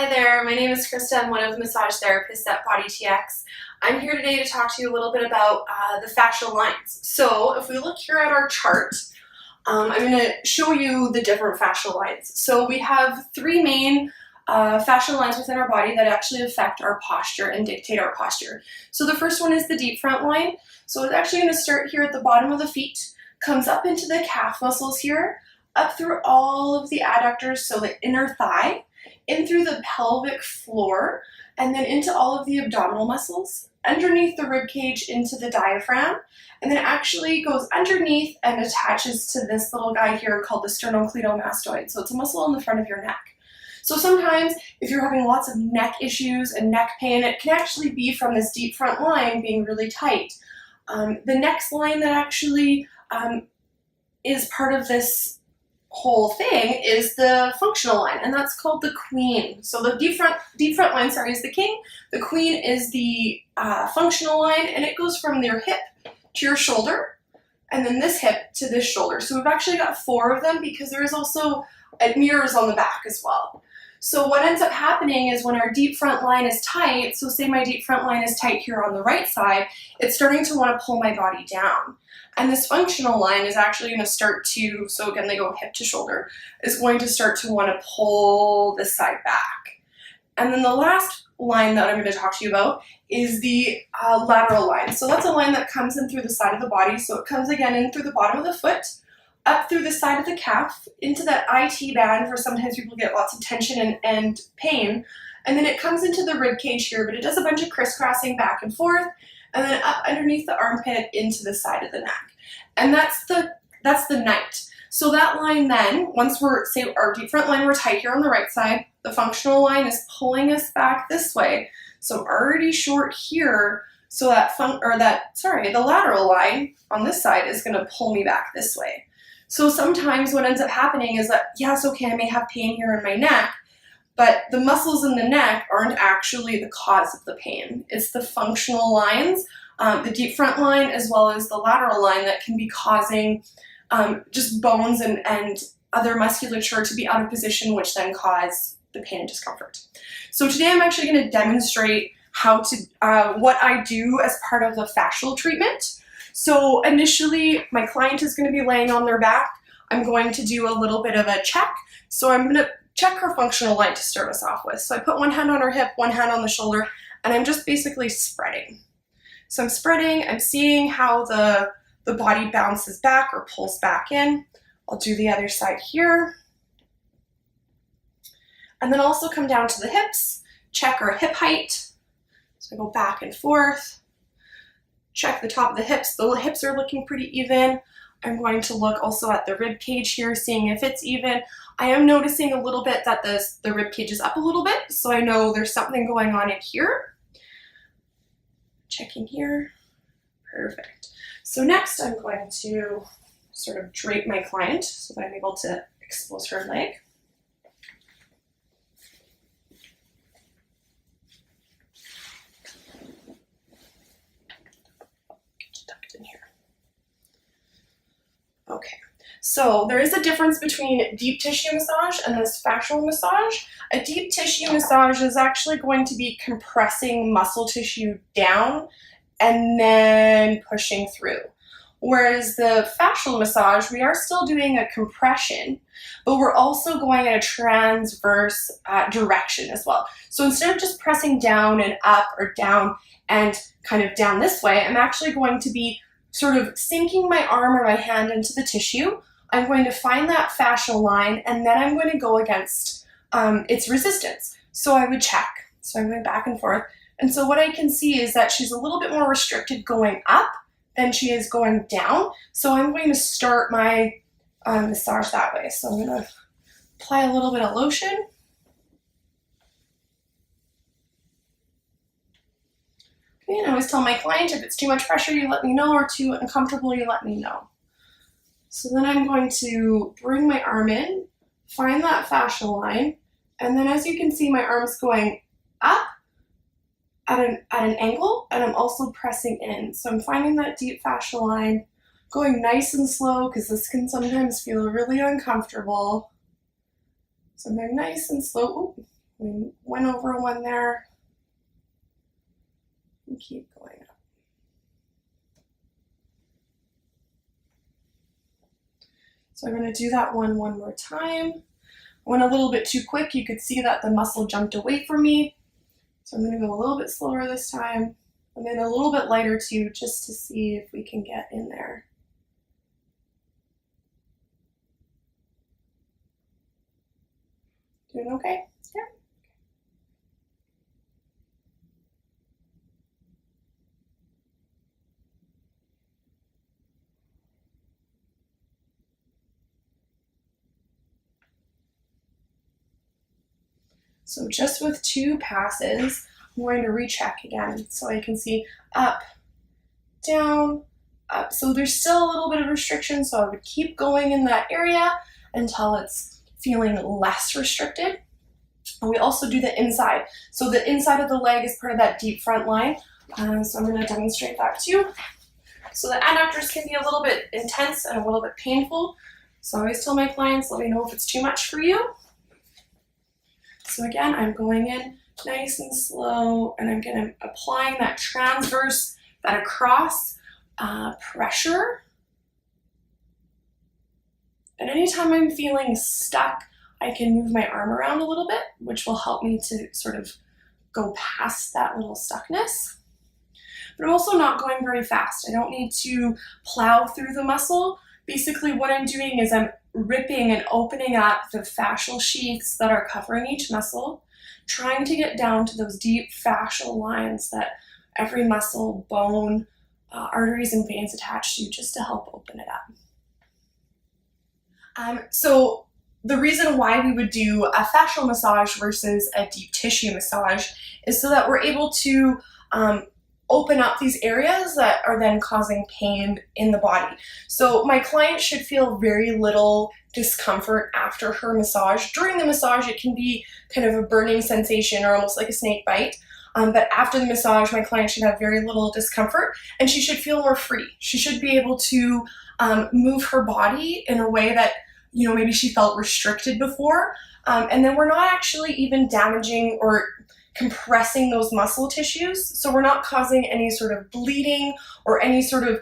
Hi there, my name is Krista. I'm one of the massage therapists at BodyTx. I'm here today to talk to you a little bit about the fascial lines. So if we look here at our chart, I'm going to show you the different fascial lines. So we have three main fascial lines within our body that actually affect our posture and dictate our posture. So the first one is the deep front line. So it's actually going to start here at the bottom of the feet, comes up into the calf muscles here, up through all of the adductors, so the inner thigh, in through the pelvic floor, and then into all of the abdominal muscles, underneath the rib cage into the diaphragm, and then it actually goes underneath and attaches to this little guy here called the sternocleidomastoid. So it's a muscle in the front of your neck. So sometimes if you're having lots of neck issues and neck pain, it can actually be from this deep front line being really tight. The next line that actually is part of this whole thing is the functional line, and that's called the queen. So the deep front line, is the king. The queen is the functional line, and it goes from your hip to your shoulder, and then this hip to this shoulder. So we've actually got four of them because there is also mirrors on the back as well. So what ends up happening is when our deep front line is tight, so say my deep front line is tight here on the right side, it's starting to want to pull my body down. And this functional line is actually going to start to, so again they go hip to shoulder, is going to start to want to pull this side back. And then the last line that I'm going to talk to you about is the lateral line. So that's a line that comes in through the side of the body. So it comes again in through the bottom of the foot, up through the side of the calf, into that IT band where sometimes people get lots of tension and pain. And then it comes into the rib cage here, but it does a bunch of crisscrossing back and forth, and then up underneath the armpit into the side of the neck. And that's the night. So that line then, once we're, say our deep front line, we're tight here on the right side, the functional line is pulling us back this way. So already short here, so that the lateral line on this side is gonna pull me back this way. So sometimes what ends up happening is that, yes, okay, I may have pain here in my neck, but the muscles in the neck aren't actually the cause of the pain. It's the functional lines, the deep front line as well as the lateral line that can be causing just bones and other musculature to be out of position, which then cause the pain and discomfort. So today I'm actually going to demonstrate how to what I do as part of the fascial treatment. So initially my client is going to be laying on their back. I'm going to do a little bit of a check. So I'm going to check her functional line to start us off with. So I put one hand on her hip, one hand on the shoulder, and I'm just basically spreading. So I'm spreading, I'm seeing how the body bounces back or pulls back in. I'll do the other side here. And then also come down to the hips, check our hip height. So I go back and forth, check the top of the hips. The hips are looking pretty even. I'm going to look also at the rib cage here, seeing if it's even. I am noticing a little bit that the rib cage is up a little bit, so I know there's something going on in here. Checking here. Perfect. So next I'm going to sort of drape my client so that I'm able to expose her leg. Tucked in here. Okay. So there is a difference between deep tissue massage and this fascial massage. A deep tissue massage is actually going to be compressing muscle tissue down and then pushing through. Whereas the fascial massage, we are still doing a compression, but we're also going in a transverse direction as well. So instead of just pressing down and up or down and kind of down this way, I'm actually going to be sort of sinking my arm or my hand into the tissue. I'm going to find that fascial line, and then I'm going to go against its resistance. So I would check. So I'm going back and forth. And so what I can see is that she's a little bit more restricted going up than she is going down. So I'm going to start my massage that way. So I'm going to apply a little bit of lotion. Okay, and I always tell my client, if it's too much pressure, you let me know, or too uncomfortable, you let me know. So then I'm going to bring my arm in, find that fascial line, and then as you can see, my arm's going up at an angle, and I'm also pressing in. So I'm finding that deep fascial line, going nice and slow, because this can sometimes feel really uncomfortable. So I'm going nice and slow. Ooh, We went over one there and keep going up. So I'm going to do that one more time. I went a little bit too quick. You could see that the muscle jumped away from me. So I'm going to go a little bit slower this time, and then a little bit lighter too, just to see if we can get in there. Doing okay? Yeah. So just with 2 passes, I'm going to recheck again so I can see up, down, up. So there's still a little bit of restriction, so I would keep going in that area until it's feeling less restricted. And we also do the inside. So the inside of the leg is part of that deep front line. So I'm going to demonstrate that too. So the adductors can be a little bit intense and a little bit painful. So I always tell my clients, let me know if it's too much for you. So again, I'm going in nice and slow, and I'm applying that transverse, that across pressure. And anytime I'm feeling stuck, I can move my arm around a little bit, which will help me to sort of go past that little stuckness. But I'm also not going very fast. I don't need to plow through the muscle. Basically what I'm doing is I'm ripping and opening up the fascial sheaths that are covering each muscle, trying to get down to those deep fascial lines that every muscle, bone, arteries, and veins attach to, just to help open it up. So the reason why we would do a fascial massage versus a deep tissue massage is so that we're able to open up these areas that are then causing pain in the body. So my client should feel very little discomfort after her massage. During the massage, it can be kind of a burning sensation or almost like a snake bite. But after the massage, my client should have very little discomfort, and she should feel more free. She should be able to move her body in a way that, you know, maybe she felt restricted before. And then we're not actually even damaging or compressing those muscle tissues. So we're not causing any sort of bleeding or any sort of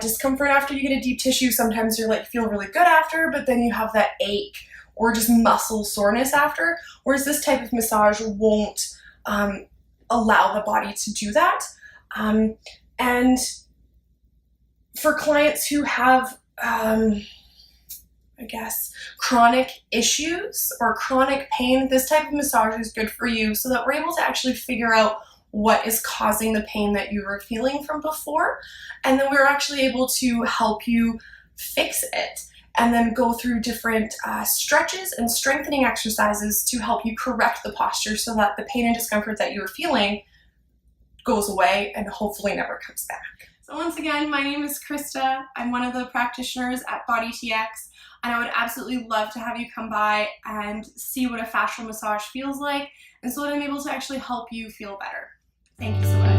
discomfort after you get a deep tissue. Sometimes you're like, feel really good after, but then you have that ache or just muscle soreness after. Whereas this type of massage won't allow the body to do that. And for clients who have, I guess, chronic issues or chronic pain, this type of massage is good for you so that we're able to actually figure out what is causing the pain that you were feeling from before. And then we're actually able to help you fix it and then go through different stretches and strengthening exercises to help you correct the posture so that the pain and discomfort that you were feeling goes away and hopefully never comes back. So once again, my name is Krista. I'm one of the practitioners at BodyTx, and I would absolutely love to have you come by and see what a fascial massage feels like, and so that I'm able to actually help you feel better. Thank you so much.